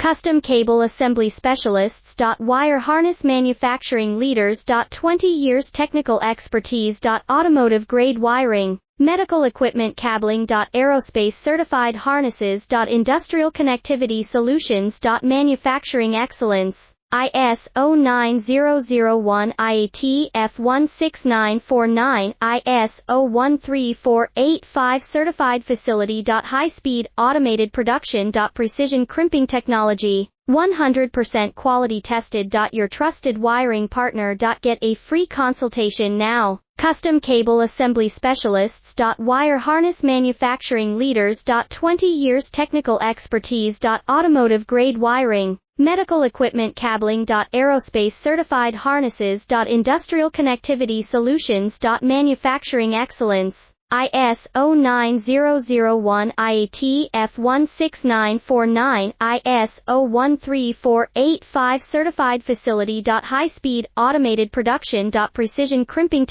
Custom Cable Assembly Specialists. Wire Harness Manufacturing Leaders. 20 years technical expertise. Automotive grade wiring, medical equipment cabling. Aerospace certified harnesses. Industrial connectivity solutions. Manufacturing excellence. ISO 9001 IAT F16949 ISO 13485 certified facility. High speed automated production. Precision crimping technology, 100% quality tested. Your trusted wiring partner. Get a free consultation now. Custom Cable Assembly Specialists. Wire Harness Manufacturing Leaders. 20 years technical expertise. Automotive grade wiring, medical equipment cabling. Aerospace certified harnesses. Industrial connectivity solutions. Manufacturing excellence. ISO 9001 IAT F16949 ISO 13485 certified facility. High speed automated production. Precision crimping